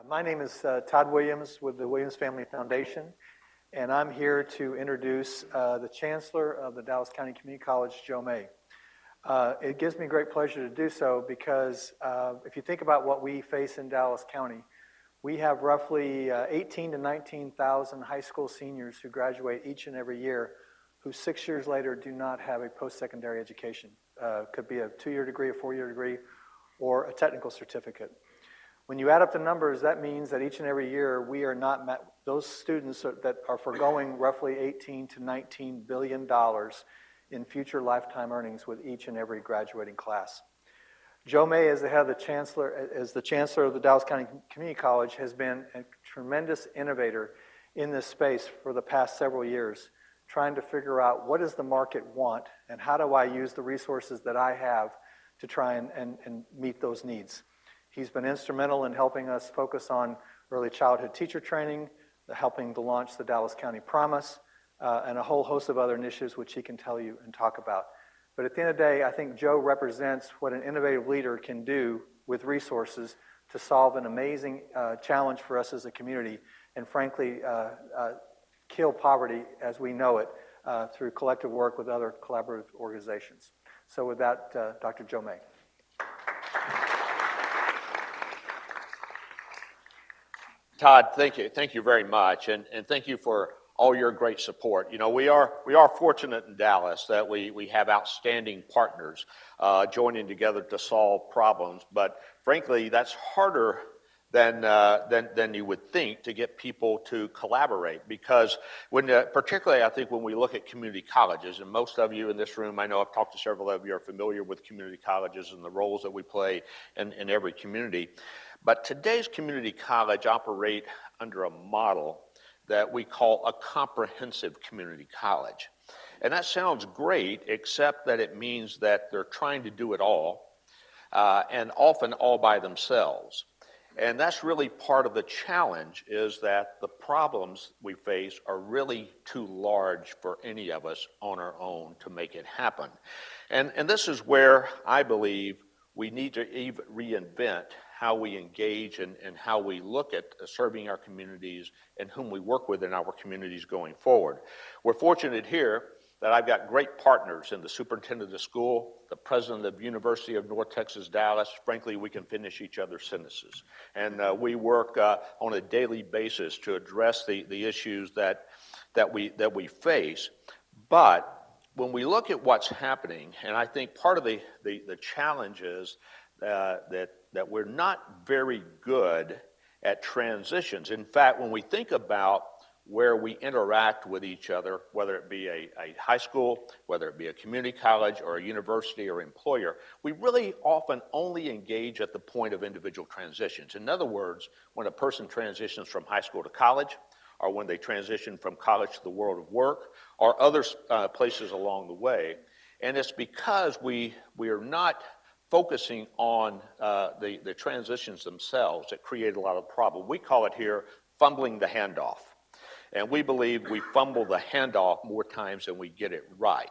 My name is Todd Williams with the Williams Family Foundation, and I'm here to introduce the Chancellor of the Dallas County Community College, Joe May. It gives me great pleasure to do so because if you think about what we face in Dallas County, we have roughly 18 to 19,000 high school seniors who graduate each and every year who 6 years later do not have a post-secondary education. Could be a 2-year degree, a 4-year degree, or a technical certificate. When you add up the numbers, that means that each and every year we are not met, those students that are foregoing roughly $18 to $19 billion in future lifetime earnings with each and every graduating class. Joe May, as the head of the Chancellor of the Dallas County Community College, has been a tremendous innovator in this space for the past several years, trying to figure out what does the market want and how do I use the resources that I have to try and meet those needs. He's been instrumental in helping us focus on early childhood teacher training, helping to launch the Dallas County Promise, and a whole host of other initiatives which he can tell you and talk about. But at the end of the day, I think Joe represents what an innovative leader can do with resources to solve an amazing challenge for us as a community and frankly kill poverty as we know it through collective work with other collaborative organizations. So with that, Dr. Joe May. Todd, thank you very much, and thank you for all your great support. You know, we are fortunate in Dallas that we have outstanding partners joining together to solve problems. But frankly, that's harder than you would think to get people to collaborate, because particularly I think when we look at community colleges, and most of you in this room, I know I've talked to several of you, are familiar with community colleges and the roles that we play in every community. But today's community college operate under a model that we call a comprehensive community college. And that sounds great, except that it means that they're trying to do it all, and often all by themselves. And that's really part of the challenge, is that the problems we face are really too large for any of us on our own to make it happen. And this is where I believe we need to even reinvent how we engage and how we look at serving our communities and whom we work with in our communities going forward. We're fortunate here that I've got great partners in the superintendent of the school, the president of the University of North Texas, Dallas. Frankly, we can finish each other's sentences. And we work on a daily basis to address the issues that we face. But when we look at what's happening, and I think part of the challenge is that we're not very good at transitions. In fact, when we think about where we interact with each other, whether it be a high school, whether it be a community college or a university or employer, we really often only engage at the point of individual transitions. In other words, when a person transitions from high school to college, or when they transition from college to the world of work, or other places along the way. And it's because we are not focusing on the transitions themselves that create a lot of problem. We call it here fumbling the handoff. And we believe we fumble the handoff more times than we get it right.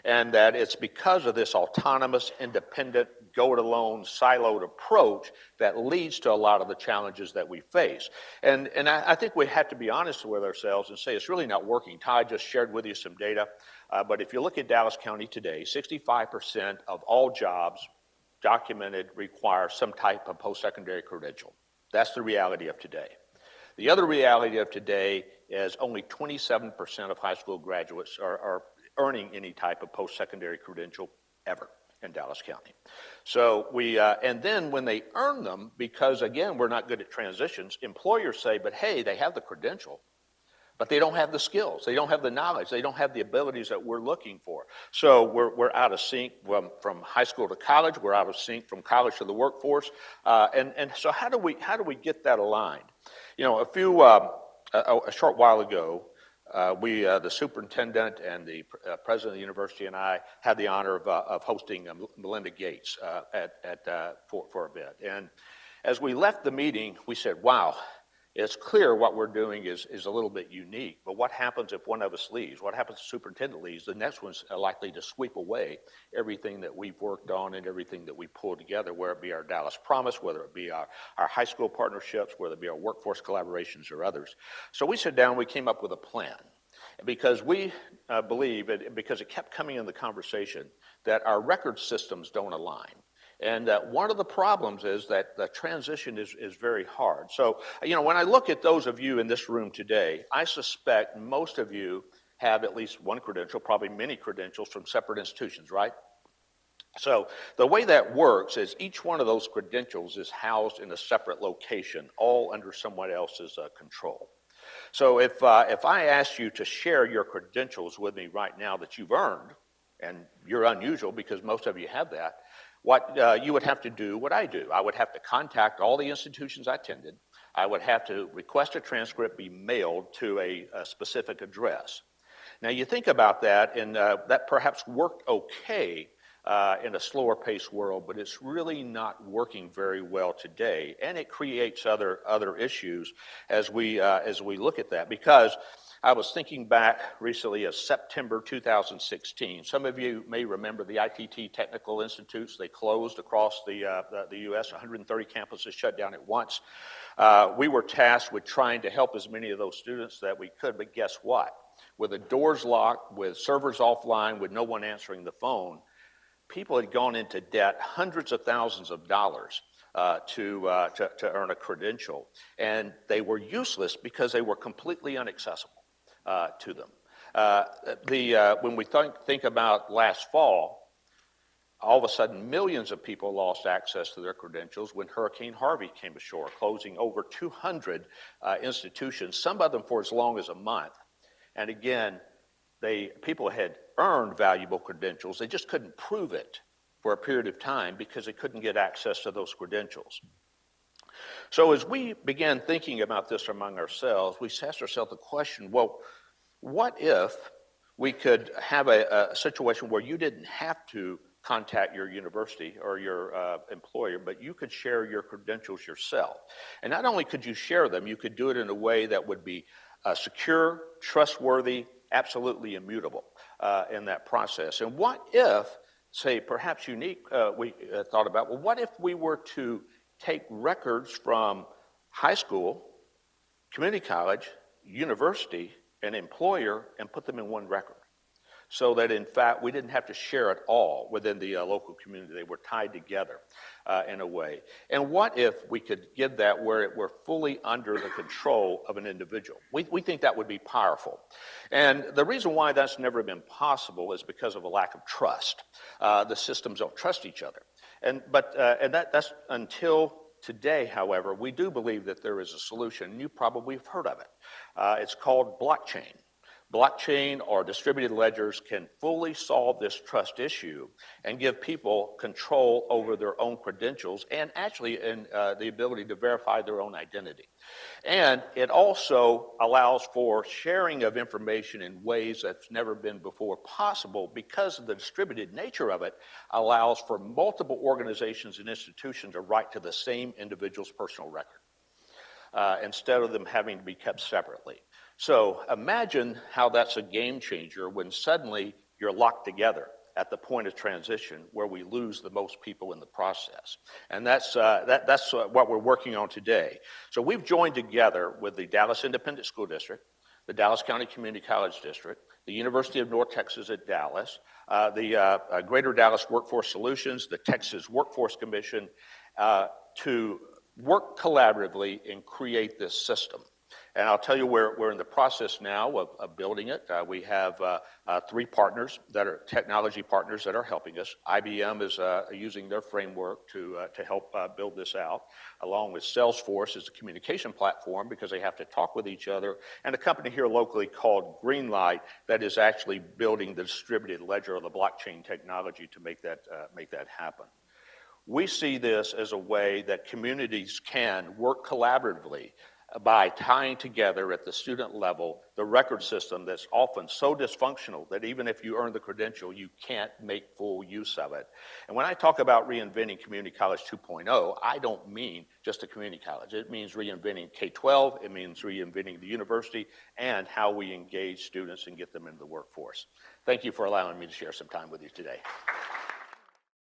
And that it's because of this autonomous, independent, go-it-alone, siloed approach that leads to a lot of the challenges that we face. And I think we have to be honest with ourselves and say it's really not working. Todd just shared with you some data. But if you look at Dallas County today, 65% of all jobs documented require some type of post-secondary credential. That's the reality of today. The other reality of today is only 27% of high school graduates are earning any type of post-secondary credential ever in Dallas County. So and then when they earn them, because again, we're not good at transitions, employers say, but hey, they have the credential, but they don't have the skills, they don't have the knowledge, they don't have the abilities that we're looking for. So we're out of sync from high school to college, we're out of sync from college to the workforce, and so how do we get that aligned? You know, a short while ago, the superintendent and the president of the university and I had the honor of hosting Melinda Gates for a bit. And as we left the meeting, we said, wow, It's clear what we're doing is a little bit unique, but what happens if one of us leaves? What happens if the superintendent leaves? The next one's likely to sweep away everything that we've worked on and everything that we pulled together, whether it be our Dallas Promise, whether it be our high school partnerships, whether it be our workforce collaborations or others. So we sat down, we came up with a plan. Because we believe, because it kept coming in the conversation, that our record systems don't align. And one of the problems is that the transition is very hard. So, when I look at those of you in this room today, I suspect most of you have at least one credential, probably many credentials from separate institutions, right? So the way that works is each one of those credentials is housed in a separate location, all under someone else's control. So if I ask you to share your credentials with me right now that you've earned, and you're unusual because most of you have that, what you would have to do what I do. I would have to contact all the institutions I attended. I would have to request a transcript be mailed to a specific address. Now you think about that, and that perhaps worked okay in a slower paced world, but it's really not working very well today, and it creates other issues as we look at that. Because I was thinking back recently of September 2016. Some of you may remember the ITT Technical Institutes. They closed across the U.S. 130 campuses shut down at once. We were tasked with trying to help as many of those students that we could, but guess what? With the doors locked, with servers offline, with no one answering the phone, people had gone into debt, hundreds of thousands of dollars to earn a credential, and they were useless because they were completely inaccessible to them. When we think about last fall, all of a sudden millions of people lost access to their credentials when Hurricane Harvey came ashore, closing over 200 institutions, some of them for as long as a month. And again, people had earned valuable credentials. They just couldn't prove it for a period of time because they couldn't get access to those credentials. So as we began thinking about this among ourselves, we asked ourselves the question, well, what if we could have a situation where you didn't have to contact your university or your employer, but you could share your credentials yourself. And not only could you share them, you could do it in a way that would be secure, trustworthy, absolutely immutable in that process. And what if, say, perhaps unique, we thought about, well, what if we were to take records from high school, community college, university, and employer and put them in one record? So that, in fact, we didn't have to share it all within the local community. They were tied together in a way. And what if we could get that where it were fully under the control of an individual? We think that would be powerful. And the reason why that's never been possible is because of a lack of trust. The systems don't trust each other. And that's until today, however, we do believe that there is a solution. You probably have heard of it. It's called blockchain. Blockchain or distributed ledgers can fully solve this trust issue and give people control over their own credentials and actually the ability to verify their own identity. And it also allows for sharing of information in ways that's never been before possible because of the distributed nature of it allows for multiple organizations and institutions to write to the same individual's personal record instead of them having to be kept separately. So imagine how that's a game changer when suddenly you're locked together at the point of transition where we lose the most people in the process. And that's what we're working on today. So we've joined together with the Dallas Independent School District, the Dallas County Community College District, the University of North Texas at Dallas, the Greater Dallas Workforce Solutions, the Texas Workforce Commission, to work collaboratively and create this system. And I'll tell you, we're in the process now of building it. We have 3 partners that are technology partners that are helping us. IBM is using their framework to help build this out, along with Salesforce as a communication platform because they have to talk with each other, and a company here locally called Greenlight that is actually building the distributed ledger or the blockchain technology to make that happen. We see this as a way that communities can work collaboratively by tying together at the student level the record system that's often so dysfunctional that even if you earn the credential, you can't make full use of it. And when I talk about reinventing Community College 2.0, I don't mean just a community college. It means reinventing K-12, it means reinventing the university, and how we engage students and get them into the workforce. Thank you for allowing me to share some time with you today.